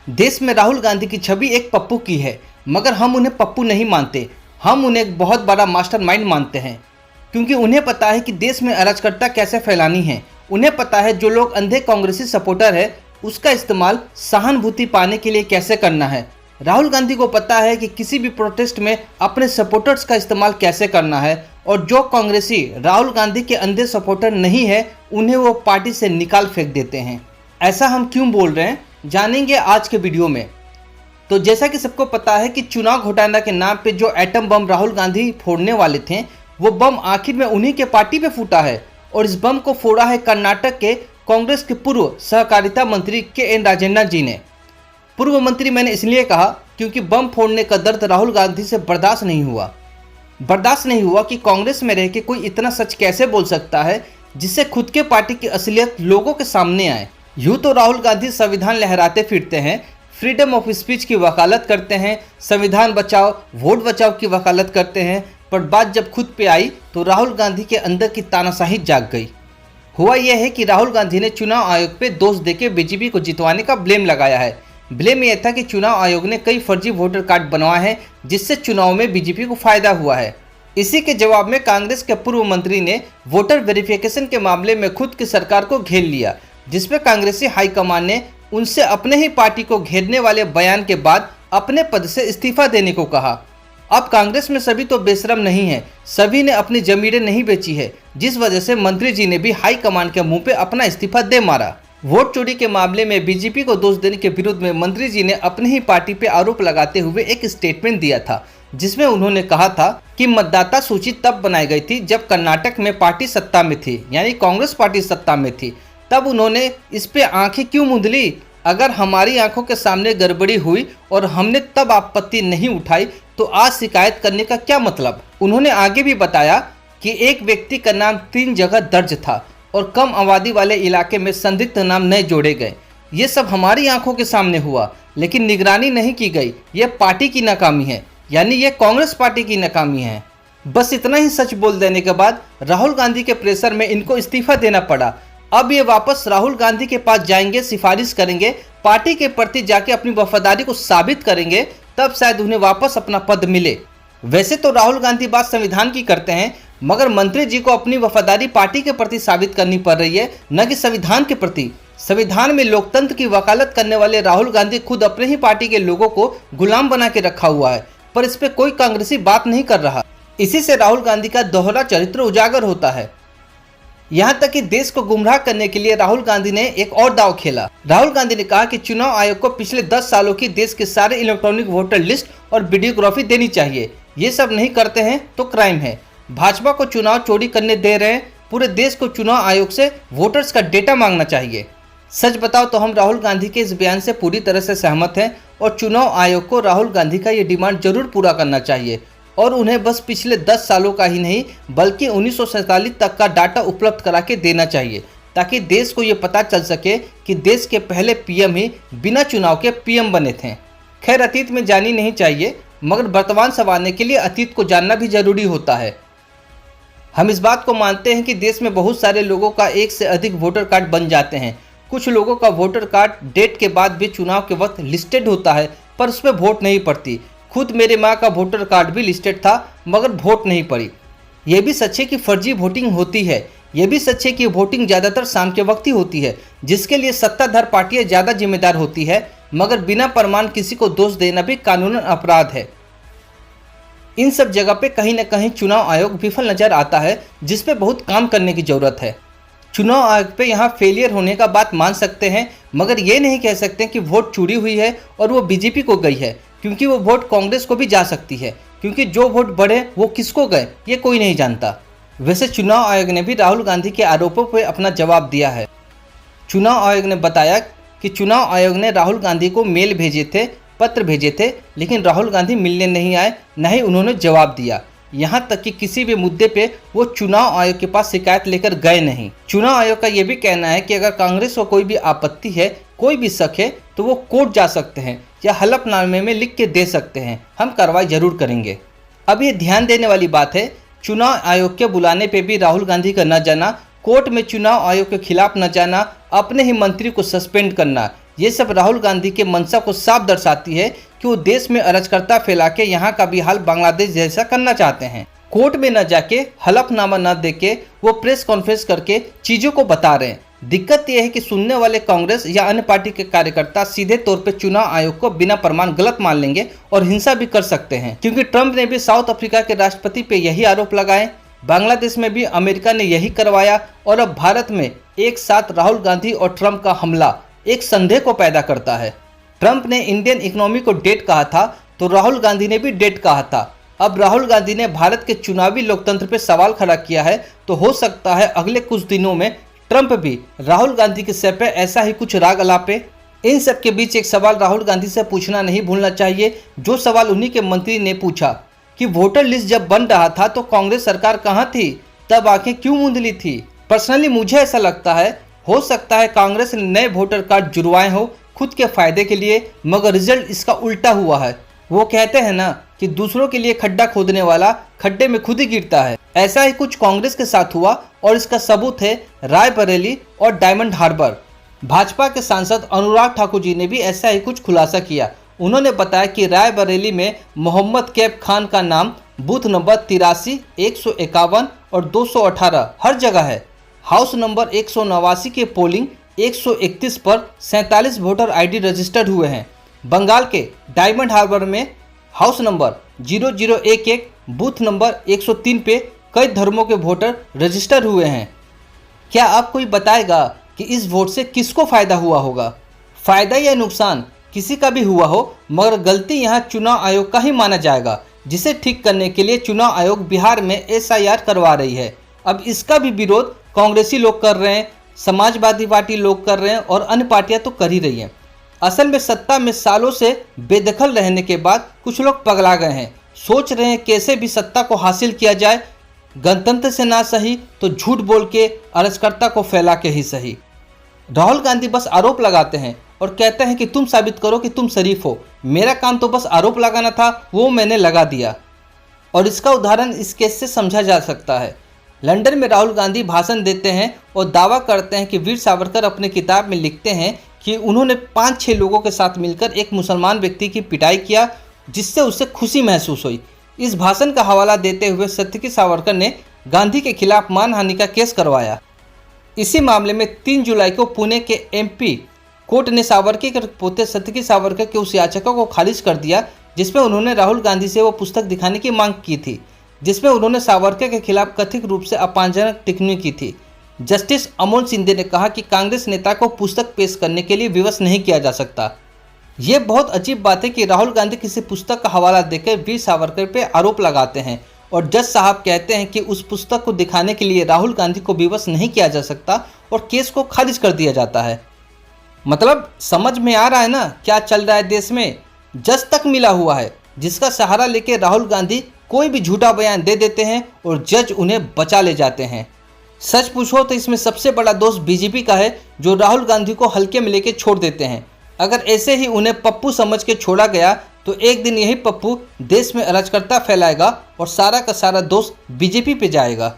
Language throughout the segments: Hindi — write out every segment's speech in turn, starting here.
देश में राहुल गांधी की छवि एक पप्पू की है, मगर हम उन्हें पप्पू नहीं मानते। हम उन्हें एक बहुत बड़ा मास्टरमाइंड मानते हैं, क्योंकि उन्हें पता है कि देश में अराजकता कैसे फैलानी है। उन्हें पता है जो लोग अंधे कांग्रेसी सपोर्टर है उसका इस्तेमाल सहानुभूति पाने के लिए कैसे करना है। राहुल गांधी को पता है कि किसी भी प्रोटेस्ट में अपने सपोर्टर्स का इस्तेमाल कैसे करना है, और जो कांग्रेसी राहुल गांधी के अंधे सपोर्टर नहीं है उन्हें वो पार्टी से निकाल फेंक देते हैं। ऐसा हम क्यों बोल रहे हैं जानेंगे आज के वीडियो में। तो जैसा कि सबको पता है कि चुनाव घोटाला के नाम पे जो एटम बम राहुल गांधी फोड़ने वाले थे वो बम आखिर में उन्हीं के पार्टी पे फूटा है, और इस बम को फोड़ा है कर्नाटक के कांग्रेस के पूर्व सहकारिता मंत्री के.एन. राजेंद्र जी ने। पूर्व मंत्री मैंने इसलिए कहा क्योंकि बम फोड़ने का दर्द राहुल गांधी से बर्दाश्त नहीं हुआ कि कांग्रेस में रह के कोई इतना सच कैसे बोल सकता है जिससे खुद के पार्टी की असलियत लोगों के सामने आए। यूँ तो राहुल गांधी संविधान लहराते फिरते हैं, फ्रीडम ऑफ स्पीच की वकालत करते हैं, संविधान बचाओ वोट बचाओ की वकालत करते हैं, पर बात जब खुद पे आई तो राहुल गांधी के अंदर की तानाशाही जाग गई। हुआ यह है कि राहुल गांधी ने चुनाव आयोग पे दोष देके बीजेपी को जितवाने का ब्लेम लगाया है। ब्लेम यह था कि चुनाव आयोग ने कई फर्जी वोटर कार्ड बनवाए हैं जिससे चुनाव में बीजेपी को फायदा हुआ है। इसी के जवाब में कांग्रेस के पूर्व मंत्री ने वोटर वेरिफिकेशन के मामले में खुद की सरकार को घेर लिया, जिसपे कांग्रेसी हाईकमान ने उनसे अपने ही पार्टी को घेरने वाले बयान के बाद अपने पद से इस्तीफा देने को कहा। अब कांग्रेस में सभी तो बेशरम नहीं है, सभी ने अपनी जमीरें नहीं बेची है, जिस वजह से मंत्री जी ने भी हाईकमान के मुंह पे अपना इस्तीफा दे मारा। वोट चोरी के मामले में बीजेपी को दोष देने के विरुद्ध में मंत्री जी ने अपनी ही पार्टी पे आरोप लगाते हुए एक स्टेटमेंट दिया था, जिसमें उन्होंने कहा था कि मतदाता सूची तब बनाई गई थी जब कर्नाटक में पार्टी सत्ता में थी, यानी कांग्रेस पार्टी सत्ता में थी। तब उन्होंने इस पे आंखें क्यों मूंद ली? अगर हमारी आंखों के सामने गड़बड़ी हुई और हमने तब आपत्ति नहीं उठाई तो आज शिकायत करने का क्या मतलब। उन्होंने आगे भी बताया कि एक व्यक्ति का नाम 3 जगह दर्ज था और कम आबादी वाले इलाके में संदिग्ध नाम नए जोड़े गए। ये सब हमारी आंखों के सामने हुआ, लेकिन निगरानी नहीं की गई। ये पार्टी की नाकामी है, यानी ये कांग्रेस पार्टी की नाकामी है। बस इतना ही सच बोल देने के बाद राहुल गांधी के प्रेशर में इनको इस्तीफा देना पड़ा। अब ये वापस राहुल गांधी के पास जाएंगे, सिफारिश करेंगे, पार्टी के प्रति जाके अपनी वफादारी को साबित करेंगे, तब शायद उन्हें वापस अपना पद मिले। वैसे तो राहुल गांधी बात संविधान की करते हैं, मगर मंत्री जी को अपनी वफादारी पार्टी के प्रति साबित करनी पड़ रही है, न कि संविधान के प्रति। संविधान में लोकतंत्र की वकालत करने वाले राहुल गांधी खुद अपने ही पार्टी के लोगों को गुलाम बना के रखा हुआ है, पर इस पे कोई कांग्रेसी बात नहीं कर रहा। इसी से राहुल गांधी का दोहरा चरित्र उजागर होता है। यहाँ तक कि देश को गुमराह करने के लिए राहुल गांधी ने एक और दांव खेला। राहुल गांधी ने कहा कि चुनाव आयोग को पिछले 10 सालों की देश के सारे इलेक्ट्रॉनिक वोटर लिस्ट और वीडियोग्राफी देनी चाहिए। ये सब नहीं करते हैं तो क्राइम है। भाजपा को चुनाव चोरी करने दे रहे हैं, पूरे देश को चुनाव आयोग से वोटर्स का डेटा मांगना चाहिए। सच बताओ तो हम राहुल गांधी के इस बयान से पूरी तरह से सहमत हैं, और चुनाव आयोग को राहुल गांधी का ये डिमांड जरूर पूरा करना चाहिए, और उन्हें बस पिछले 10 सालों का ही नहीं बल्कि 1947 तक का डाटा उपलब्ध करा के देना चाहिए, ताकि देश को ये पता चल सके कि देश के पहले पीएम ही बिना चुनाव के पीएम बने थे। खैर, अतीत में जानी नहीं चाहिए, मगर वर्तमान संवारने के लिए अतीत को जानना भी जरूरी होता है। हम इस बात को मानते हैं कि देश में बहुत सारे लोगों का एक से अधिक वोटर कार्ड बन जाते हैं। कुछ लोगों का वोटर कार्ड डेट के बाद भी चुनाव के वक्त लिस्टेड होता है, पर उस पर वोट नहीं पड़ती। खुद मेरे माँ का वोटर कार्ड भी लिस्टेड था, मगर वोट नहीं पड़ी। यह भी सच है कि फर्जी वोटिंग होती है। यह भी सच है कि वोटिंग ज़्यादातर शाम के वक्त ही होती है, जिसके लिए सत्ताधार पार्टियां ज़्यादा जिम्मेदार होती है, मगर बिना प्रमाण किसी को दोष देना भी कानूनन अपराध है। इन सब जगह पे कहीं ना कहीं चुनाव आयोग विफल नजर आता है, जिस पे बहुत काम करने की ज़रूरत है। चुनाव आयोग पे यहाँ फेलियर होने का बात मान सकते हैं, मगर ये नहीं कह सकते कि वोट चोरी हुई है और वो बीजेपी को गई है, क्योंकि वो वोट कांग्रेस को भी जा सकती है, क्योंकि जो वोट बढ़े वो किसको गए ये कोई नहीं जानता। वैसे चुनाव आयोग ने भी राहुल गांधी के आरोपों पर अपना जवाब दिया है। चुनाव आयोग ने बताया कि चुनाव आयोग ने राहुल गांधी को मेल भेजे थे, पत्र भेजे थे, लेकिन राहुल गांधी मिलने नहीं आए, न ही उन्होंने जवाब दिया। यहाँ तक कि किसी भी मुद्दे पे वो चुनाव आयोग के पास शिकायत लेकर गए नहीं। चुनाव आयोग का ये भी कहना है कि अगर कांग्रेस को कोई भी आपत्ति है, कोई भी शक है, तो वो कोर्ट जा सकते हैं या हलफनामे में लिख के दे सकते हैं, हम कार्रवाई जरूर करेंगे। अब ये ध्यान देने वाली बात है, चुनाव आयोग के बुलाने पे भी राहुल गांधी का न जाना, कोर्ट में चुनाव आयोग के खिलाफ न जाना, अपने ही मंत्री को सस्पेंड करना, ये सब राहुल गांधी के मंशा को साफ दर्शाती है कि वो देश में अराजकता फैला के यहाँ का भी हाल बांग्लादेश जैसा करना चाहते हैं। कोर्ट में न जाके, हलफनामा न देके वो प्रेस कॉन्फ्रेंस करके चीज़ों को बता रहे हैं। दिक्कत यह है कि सुनने वाले कांग्रेस या अन्य पार्टी के कार्यकर्ता सीधे तौर पे चुनाव आयोग को बिना प्रमाण गलत मान लेंगे और हिंसा भी कर सकते हैं, क्योंकि ट्रंप ने भी साउथ अफ्रीका के राष्ट्रपति पे यही आरोप लगाए, बांग्लादेश में भी अमेरिका ने यही करवाया और अब भारत में एक साथ राहुल गांधी और ट्रंप का हमला एक संदेह को पैदा करता है। ट्रंप ने इंडियन इकोनॉमी को डेड कहा था तो राहुल गांधी ने भी डेड कहा था। अब राहुल गांधी ने भारत के चुनावी लोकतंत्र पर सवाल खड़ा किया है, तो हो सकता है अगले कुछ दिनों में ट्रंप भी राहुल गांधी के सर पे ऐसा ही कुछ राग अलापे। इन सब के बीच एक सवाल राहुल गांधी से पूछना नहीं भूलना चाहिए, जो सवाल उन्हीं के मंत्री ने पूछा कि वोटर लिस्ट जब बन रहा था तो कांग्रेस सरकार कहाँ थी, तब आंखें क्यों मूंद ली थी। पर्सनली मुझे ऐसा लगता है, हो सकता है कांग्रेस ने नए वोटर कार्ड जुड़वाए हो खुद के फायदे के लिए, मगर रिजल्ट इसका उल्टा हुआ है। वो कहते हैं ना कि दूसरों के लिए खड्डा खोदने वाला खड्डे में खुद ही गिरता है। ऐसा ही कुछ कांग्रेस के साथ हुआ और इसका सबूत है रायबरेली और डायमंड हार्बर। भाजपा के सांसद अनुराग ठाकुर जी ने भी ऐसा ही कुछ खुलासा किया। उन्होंने बताया कि रायबरेली में मोहम्मद कैफ खान का नाम बूथ नंबर 83, 151 और 218 हर जगह है। हाउस नंबर 189 के पोलिंग 131 पर 47 वोटर आईडी रजिस्टर्ड हुए हैं। बंगाल के डायमंड हार्बर में हाउस नंबर 0011 बूथ नंबर 103 पे कई धर्मों के वोटर रजिस्टर हुए हैं। क्या आप कोई बताएगा कि इस वोट से किसको फ़ायदा हुआ होगा? फ़ायदा या नुकसान किसी का भी हुआ हो, मगर गलती यहाँ चुनाव आयोग का ही माना जाएगा, जिसे ठीक करने के लिए चुनाव आयोग बिहार में SIR करवा रही है। अब इसका भी विरोध कांग्रेसी लोग कर रहे हैं, समाजवादी पार्टी लोग कर रहे हैं और अन्य पार्टियां तो कर ही रही हैं। असल में सत्ता में सालों से बेदखल रहने के बाद कुछ लोग पगला गए हैं, सोच रहे हैं कैसे भी सत्ता को हासिल किया जाए, गणतंत्र से ना सही तो झूठ बोल के अराजकता को फैला के ही सही। राहुल गांधी बस आरोप लगाते हैं और कहते हैं कि तुम साबित करो कि तुम शरीफ हो। मेरा काम तो बस आरोप लगाना था, वो मैंने लगा दिया। और इसका उदाहरण इस केस से समझा जा सकता है। लंदन में राहुल गांधी भाषण देते हैं और दावा करते हैं कि वीर सावरकर अपने किताब में लिखते हैं कि उन्होंने 5-6 लोगों के साथ मिलकर एक मुसलमान व्यक्ति की पिटाई किया, जिससे उसे खुशी महसूस हुई। इस भाषण का हवाला देते हुए सत्यकी सावरकर ने गांधी के खिलाफ मानहानि का केस करवाया। इसी मामले में 3 जुलाई को पुणे के MP कोर्ट ने सावरकर के पोते सत्यकी सावरकर के उस याचिका को खारिज कर दिया, जिसमें उन्होंने राहुल गांधी से वो पुस्तक दिखाने की मांग की थी, जिसमें उन्होंने सावरकर के खिलाफ कथित रूप से अपमानजनक टिप्पणी की थी। जस्टिस अमोल सिंधे ने कहा कि कांग्रेस नेता को पुस्तक पेश करने के लिए विवश नहीं किया जा सकता। ये बहुत अजीब बात है कि राहुल गांधी किसी पुस्तक का हवाला देकर वीर सावरकर पे आरोप लगाते हैं और जज साहब कहते हैं कि उस पुस्तक को दिखाने के लिए राहुल गांधी को विवश नहीं किया जा सकता और केस को खारिज कर दिया जाता है। मतलब समझ में आ रहा है ना क्या चल रहा है देश में? जज तक मिला हुआ है, जिसका सहारा लेके राहुल गांधी कोई भी झूठा बयान दे देते हैं और जज उन्हें बचा ले जाते हैं। सच पूछो तो इसमें सबसे बड़ा दोष BJP का है, जो राहुल गांधी को हल्के में लेके छोड़ देते हैं। अगर ऐसे ही उन्हें पप्पू समझ के छोड़ा गया तो एक दिन यही पप्पू देश में अराजकता फैलाएगा और सारा का सारा दोष BJP पे जाएगा।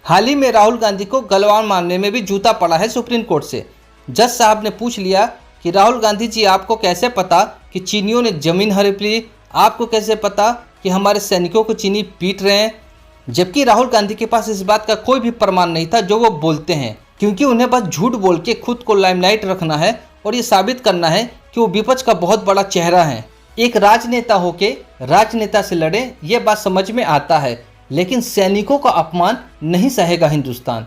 हाल ही में राहुल गांधी को गलवान मामले में भी जूता पड़ा है सुप्रीम कोर्ट से। जज साहब ने पूछ लिया कि राहुल गांधी जी, आपको कैसे पता कि चीनियों ने जमीन हड़प ली? आपको कैसे पता कि हमारे सैनिकों को चीनी पीट रहे हैं? जबकि राहुल गांधी के पास इस बात का कोई भी प्रमाण नहीं था जो वो बोलते हैं, क्योंकि उन्हें बस झूठ बोल के खुद को लाइमलाइट रखना है और ये साबित करना है कि वो विपक्ष का बहुत बड़ा चेहरा है। एक राजनेता होके राजनेता से लड़े, ये बात समझ में आता है, लेकिन सैनिकों का अपमान नहीं सहेगा हिंदुस्तान।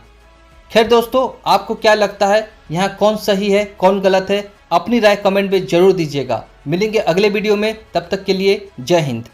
खैर दोस्तों, आपको क्या लगता है यहाँ कौन सही है कौन गलत है? अपनी राय कमेंट में जरूर दीजिएगा। मिलेंगे अगले वीडियो में, तब तक के लिए जय हिंद।